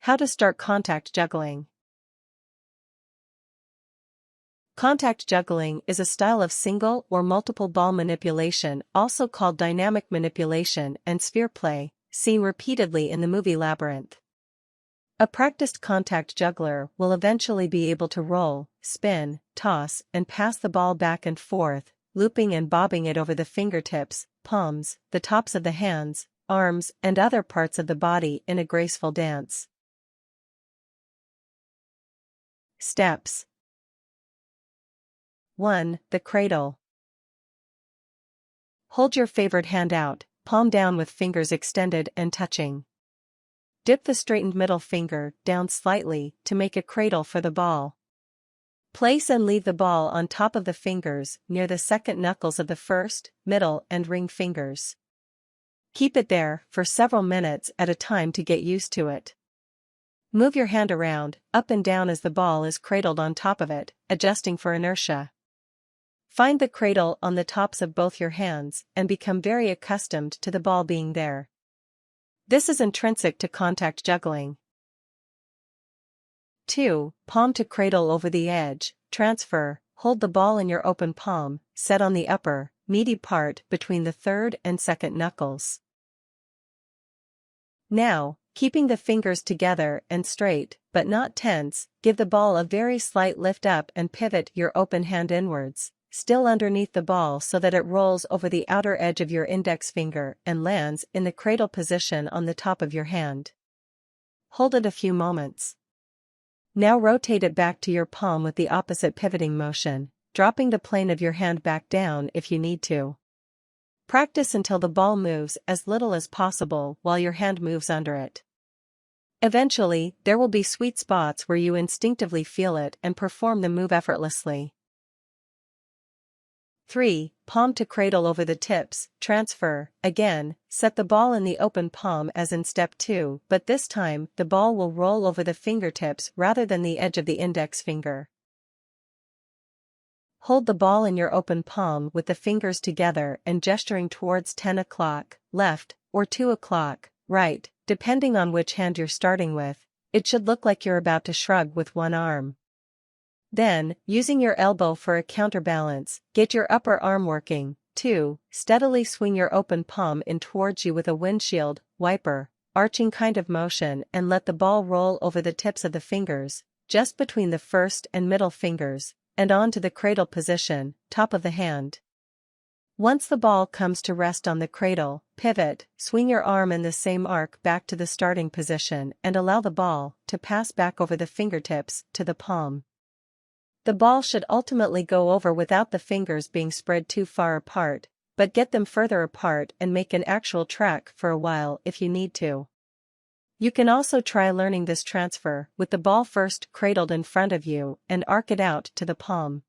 How to start contact juggling. Contact juggling is a style of single or multiple ball manipulation, also called dynamic manipulation and sphere play, seen repeatedly in the movie Labyrinth. A practiced contact juggler will eventually be able to roll, spin, toss, and pass the ball back and forth, looping and bobbing it over the fingertips, palms, the tops of the hands, arms, and other parts of the body in a graceful dance. Steps. 1. The cradle. Hold your favored hand out, palm down with fingers extended and touching. Dip the straightened middle finger down slightly to make a cradle for the ball. Place and leave the ball on top of the fingers near the second knuckles of the first, middle, and ring fingers. Keep it there for several minutes at a time to get used to it. Move your hand around, up and down as the ball is cradled on top of it, adjusting for inertia. Find the cradle on the tops of both your hands and become very accustomed to the ball being there. This is intrinsic to contact juggling. 2. Palm to cradle over the edge, transfer. Hold the ball in your open palm, set on the upper, meaty part between the third and second knuckles. Now, keeping the fingers together and straight, but not tense, give the ball a very slight lift up and pivot your open hand inwards, still underneath the ball so that it rolls over the outer edge of your index finger and lands in the cradle position on the top of your hand. Hold it a few moments. Now rotate it back to your palm with the opposite pivoting motion, dropping the plane of your hand back down if you need to. Practice until the ball moves as little as possible while your hand moves under it. Eventually, there will be sweet spots where you instinctively feel it and perform the move effortlessly. 3. Palm to cradle over the tips, transfer. Again, set the ball in the open palm as in step 2, but this time the ball will roll over the fingertips rather than the edge of the index finger. Hold the ball in your open palm with the fingers together and gesturing towards 10 o'clock, left, or 2 o'clock, right, depending on which hand you're starting with. It should look like you're about to shrug with one arm. Then, using your elbow for a counterbalance, get your upper arm working. 2. Steadily swing your open palm in towards you with a windshield, wiper, arching kind of motion and let the ball roll over the tips of the fingers, just between the first and middle fingers, and onto the cradle position, top of the hand. Once the ball comes to rest on the cradle, pivot, swing your arm in the same arc back to the starting position and allow the ball to pass back over the fingertips to the palm. The ball should ultimately go over without the fingers being spread too far apart, but get them further apart and make an actual track for a while if you need to. You can also try learning this transfer with the ball first cradled in front of you and arc it out to the palm.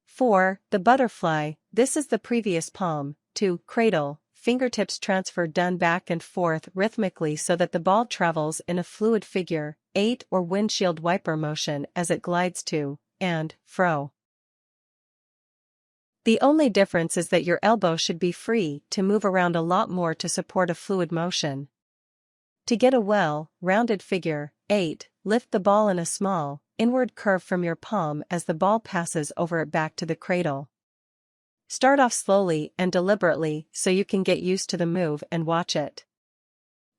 4. The butterfly. This is the previous palm to cradle, fingertips transfer done back and forth rhythmically so that the ball travels in a fluid figure 8 or windshield wiper motion as it glides to and fro. The only difference is that your elbow should be free to move around a lot more to support a fluid motion. To get a well-rounded figure 8, lift the ball in a small, inward curve from your palm as the ball passes over it back to the cradle. Start off slowly and deliberately so you can get used to the move and watch it.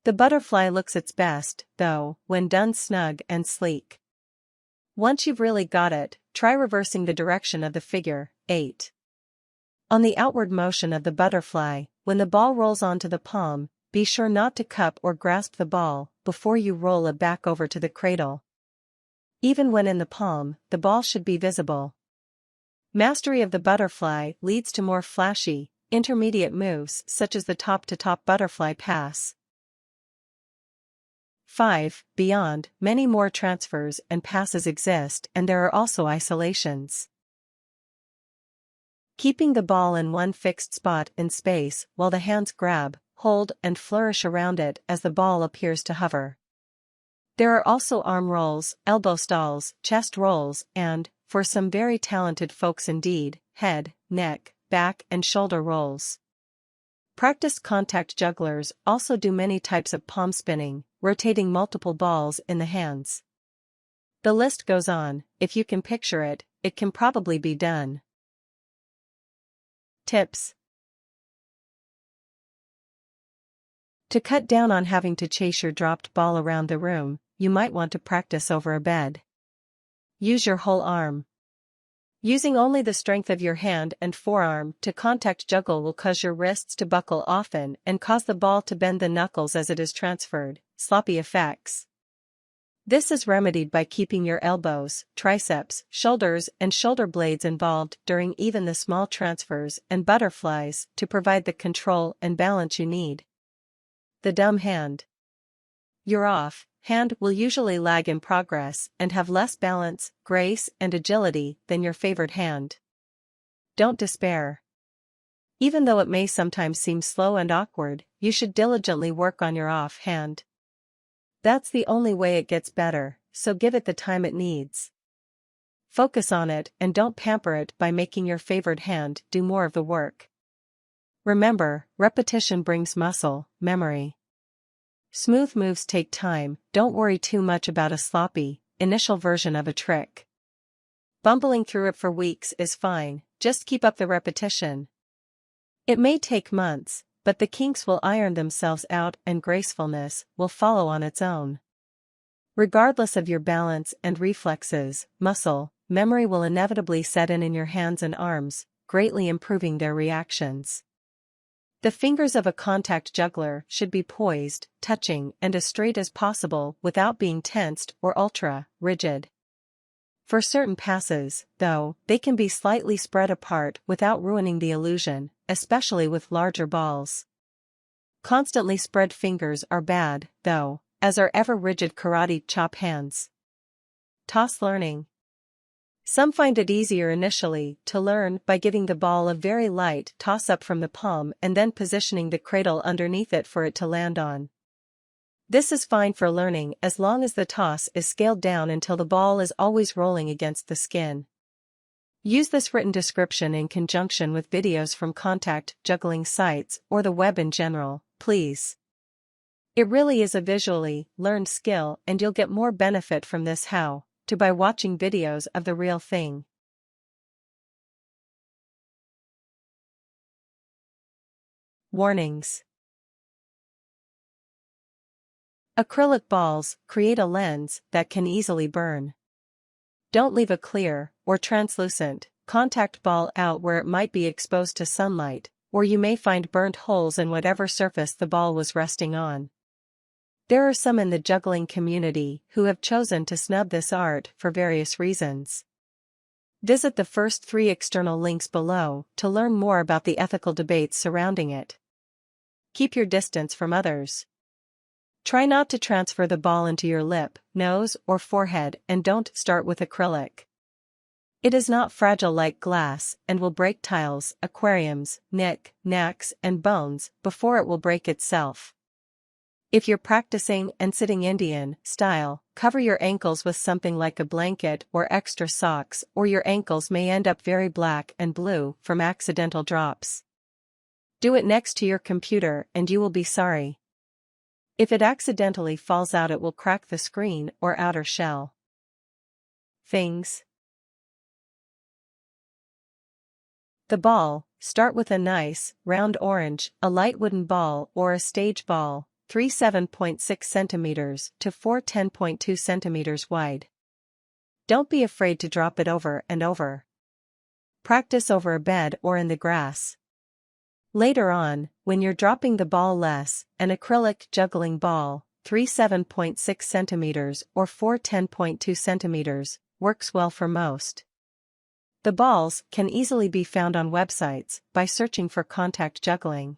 The butterfly looks its best, though, when done snug and sleek. Once you've really got it, try reversing the direction of the figure 8. On the outward motion of the butterfly, when the ball rolls onto the palm, be sure not to cup or grasp the ball before you roll it back over to the cradle. Even when in the palm, the ball should be visible. Mastery of the butterfly leads to more flashy, intermediate moves such as the top-to-top butterfly pass. 5. Beyond, many more transfers and passes exist and there are also isolations. Keeping the ball in one fixed spot in space while the hands grab, hold and flourish around it as the ball appears to hover. There are also arm rolls, elbow stalls, chest rolls, and, for some very talented folks indeed, head, neck, back and shoulder rolls. Practiced contact jugglers also do many types of palm spinning, rotating multiple balls in the hands. The list goes on. If you can picture it, it can probably be done. Tips. To cut down on having to chase your dropped ball around the room, you might want to practice over a bed. Use your whole arm. Using only the strength of your hand and forearm to contact juggle will cause your wrists to buckle often and cause the ball to bend the knuckles as it is transferred. Sloppy effects. This is remedied by keeping your elbows, triceps, shoulders, and shoulder blades involved during even the small transfers and butterflies to provide the control and balance you need. The dumb hand. Your off hand will usually lag in progress and have less balance, grace, and agility than your favored hand. Don't despair. Even though it may sometimes seem slow and awkward, you should diligently work on your off hand. That's the only way it gets better, so give it the time it needs. Focus on it and don't pamper it by making your favored hand do more of the work. Remember, repetition brings muscle memory. Smooth moves take time. Don't worry too much about a sloppy, initial version of a trick. Bumbling through it for weeks is fine, just keep up the repetition. It may take months, but the kinks will iron themselves out and gracefulness will follow on its own. Regardless of your balance and reflexes, muscle memory will inevitably set in your hands and arms, greatly improving their reactions. The fingers of a contact juggler should be poised, touching, and as straight as possible without being tensed or ultra-rigid. For certain passes, though, they can be slightly spread apart without ruining the illusion, especially with larger balls. Constantly spread fingers are bad, though, as are ever-rigid karate chop hands. Toss learning. Some find it easier initially to learn by giving the ball a very light toss-up from the palm and then positioning the cradle underneath it for it to land on. This is fine for learning as long as the toss is scaled down until the ball is always rolling against the skin. Use this written description in conjunction with videos from contact juggling sites or the web in general, please. It really is a visually learned skill and you'll get more benefit from this how-to by watching videos of the real thing. Warnings. Acrylic balls create a lens that can easily burn. Don't leave a clear, or translucent, contact ball out where it might be exposed to sunlight, or you may find burnt holes in whatever surface the ball was resting on. There are some in the juggling community who have chosen to snub this art for various reasons. Visit the first 3 external links below to learn more about the ethical debates surrounding it. Keep your distance from others. Try not to transfer the ball into your lip, nose, or forehead, and don't start with acrylic. It is not fragile like glass and will break tiles, aquariums, knicks, and bones before it will break itself. If you're practicing and sitting Indian style, cover your ankles with something like a blanket or extra socks, or your ankles may end up very black and blue from accidental drops. Do it next to your computer and you will be sorry. If it accidentally falls out, it will crack the screen or outer shell. Things. The ball. Start with a nice, round orange, a light wooden ball or a stage ball, 3 7.6 cm to 4 10.2 cm wide. Don't be afraid to drop it over and over. Practice over a bed or in the grass. Later on, when you're dropping the ball less, an acrylic juggling ball, 3 7.6 cm or 4 10.2 cm, works well for most. The balls can easily be found on websites by searching for contact juggling.